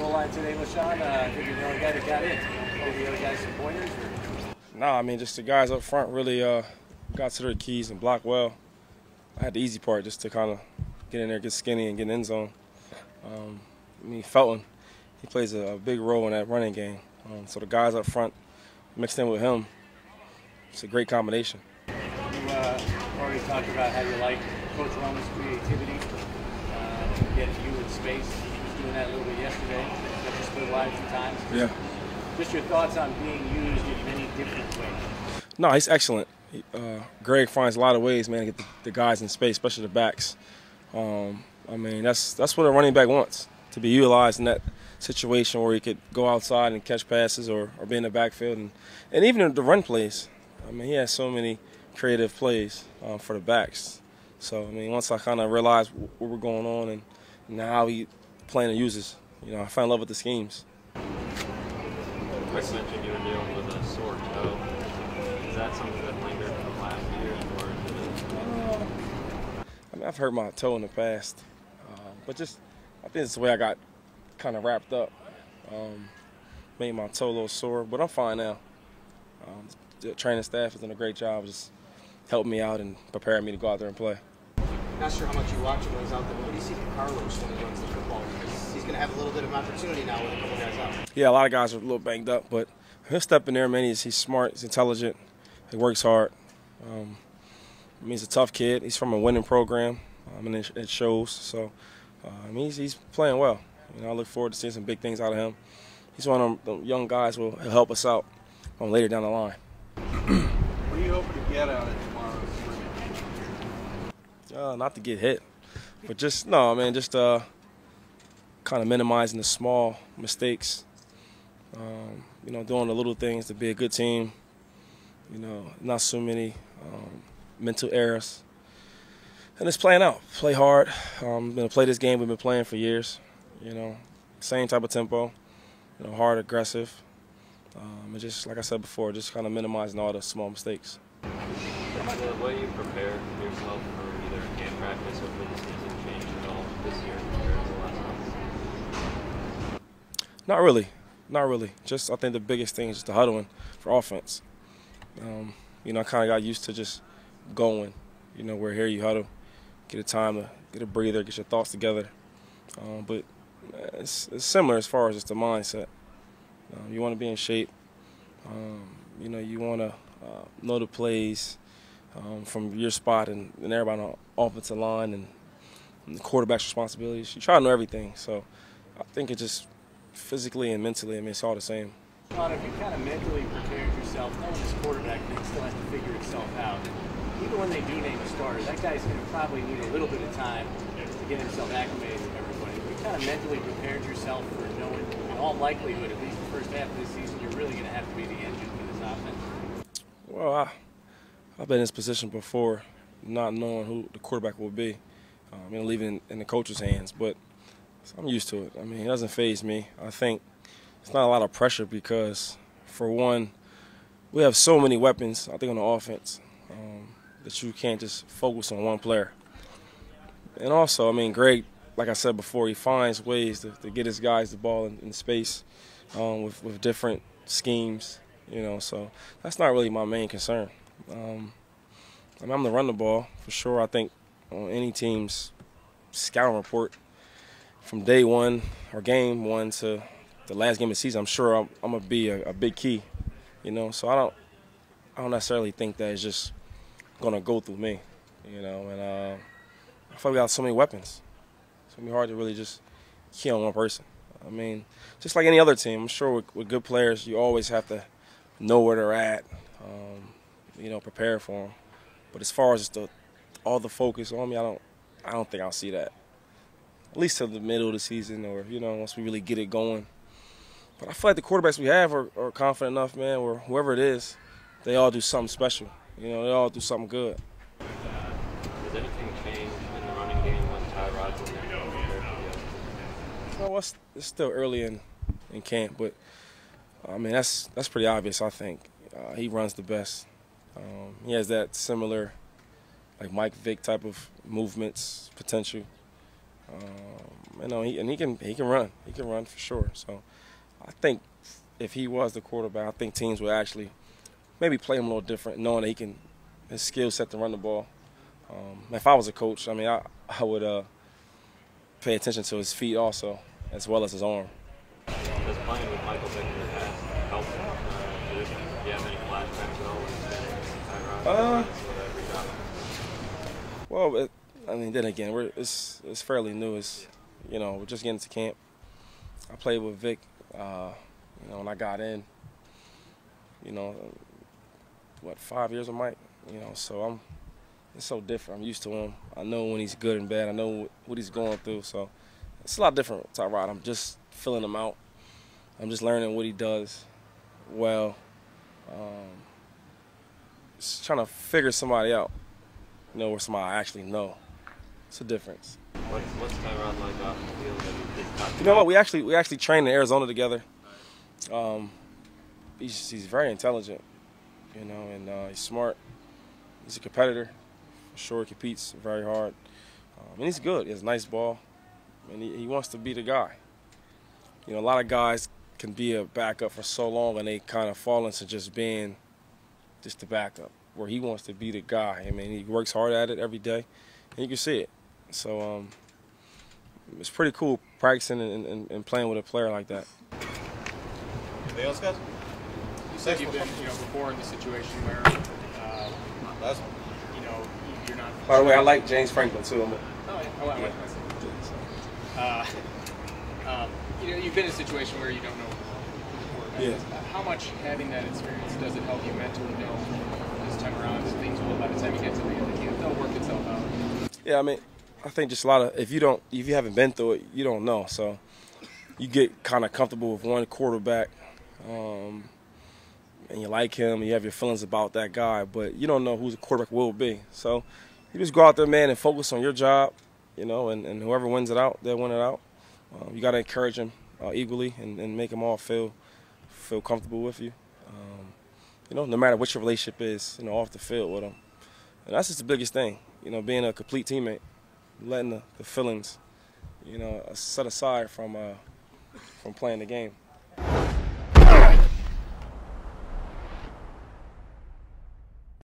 goal line today, LeSean. I think you're the only guy that got in. Maybe the other guys some pointers? No, I mean, just the guys up front really got to their keys and blocked well. I had the easy part just to kind of get in there, get skinny, and get in the end zone. I mean, Felton, he plays a big role in that running game. So the guys up front mixed in with him, it's a great combination. You already talked about how you like Coach Roman's creativity, getting you in space. He was doing that a little bit yesterday. Got you split wide a few times. Yeah. Just your thoughts on being used in many different ways. No, he's excellent. Greg finds a lot of ways, man, to get the guys in space, especially the backs. I mean, that's what a running back wants, to be utilized in that situation where he could go outside and catch passes or be in the backfield. And even the run plays. I mean, he has so many creative plays for the backs. So, I mean, once I kind of realized what we're going on and how he playing the uses, I fell in love with the schemes. Chris mentioned you were dealing with a sore toe. Is that something that lingered from last year? I mean, I've hurt my toe in the past, but I think it's the way I got kind of wrapped up. Made my toe a little sore, but I'm fine now. The training staff has done a great job just helping me out and preparing me to go out there and play. Not sure how much you watch him when he's out there, but what do you see from Carlos when he runs the football? Because he's going to have a little bit of an opportunity now with a couple guys out. Yeah, a lot of guys are a little banged up, but he'll step in there, man. He's smart, he's intelligent, he works hard. I mean, he's a tough kid. He's from a winning program, and it shows. So, I mean, he's playing well. I look forward to seeing some big things out of him. He's one of the young guys who will help us out later down the line. What are you hoping to get out of tomorrow? Not to get hit, but just kind of minimizing the small mistakes. Doing the little things to be a good team. Not so many mental errors, and it's playing out. Play hard. Gonna play this game we've been playing for years. Same type of tempo. Hard, aggressive. And just like I said before, just kind of minimizing all the small mistakes. The way you prepare yourself for either camp practice or for the season changed at all this year compared to the last month? Not really. Just I think the biggest thing is just the huddling for offense. I kind of got used to just going. Where here you huddle, get a time to get a breather, get your thoughts together. But it's similar as far as just the mindset. You want to be in shape. You want to know the plays from your spot and everybody on the offensive line and the quarterback's responsibilities. You try to know everything. So I think it just physically and mentally, it's all the same. Sean, if you kind of mentally prepared yourself, knowing this quarterback thing still has to figure itself out. Even when they do name a starter, that guy's going to probably need a little bit of time to get himself acclimated with everybody. You kind of mentally prepared yourself for knowing, in all likelihood, at least the first half of this season, you're really going to have to be the engine for this offense. Well, I've been in this position before, not knowing who the quarterback will be, leaving it in the coach's hands. But I'm used to it. It doesn't faze me. I think it's not a lot of pressure because, for one, we have so many weapons, I think, on the offense that you can't just focus on one player. And also, Greg, like I said before, he finds ways to get his guys the ball in space with different schemes, so that's not really my main concern. I'm going to run the ball for sure. I think on any team's scouting report, from day one or game one to the last game of the season, I'm sure I'm going to be a big key, so I don't necessarily think that it's just going to go through me, and I feel we got so many weapons. It's going to be hard to really just key on one person. Just like any other team, I'm sure with good players, you always have to know where they're at, prepare for them. But as far as just all the focus on me, I don't think I'll see that. At least till the middle of the season or, once we really get it going. But I feel like the quarterbacks we have are confident enough, man, or whoever it is, they all do something special. They all do something good. Does anything change in the running game when Tyrod was there? Well, it's still early in camp, but, that's pretty obvious, I think. He runs the best. He has that similar, like Mike Vick type of movements, potential. You know, he can run. He can run for sure. So I think if he was the quarterback, I think teams would actually maybe play him a little different, knowing that his skill set to run the ball. If I was a coach, I mean, I would pay attention to his feet also, as well as his arm. Does playing with Michael Vick has helped? Do you have any flashbacks at all with Tyrod? Well, I mean, then again, it's fairly new. You know, we're just getting to camp. I played with Vic, you know, when I got in. You know, 5 years with Mike. You know, so it's so different. I'm used to him. I know when he's good and bad. I know what he's going through. So it's a lot different with Tyrod. I'm just filling him out. I'm just learning what he does well. Just trying to figure somebody out, you know, where somebody I actually know. It's a difference. What's Tyrod like off the field? You know what? We actually trained in Arizona together. He's very intelligent, you know, and he's smart. He's a competitor. For sure, he competes very hard. And he's good. He has a nice ball, and he wants to be the guy. You know, a lot of guys can be a backup for so long, and they kind of fall into just being just the backup, where he wants to be the guy. I mean, he works hard at it every day, and you can see it. So it's pretty cool practicing and playing with a player like that. Anything else, guys? You said you've been, you know, before in the situation where, you know, you're not. By the way, I like James Franklin too. I like myself. You know, you've been in a situation where you don't know who the quarterback is. How much having that experience does it help you mentally know this time around that things will, by the time you get to the end of the game, they'll work itself out? Yeah, I mean, I think just a lot of if you haven't been through it, you don't know. So you get kind of comfortable with one quarterback, and you like him, and you have your feelings about that guy, but you don't know who the quarterback will be. So you just go out there, man, and focus on your job, you know, and whoever wins it out, they'll win it out. You got to encourage them equally and make them all feel comfortable with you. You know, no matter what your relationship is, you know, off the field with them. And that's just the biggest thing, you know, being a complete teammate, letting the feelings, you know, set aside from playing the game.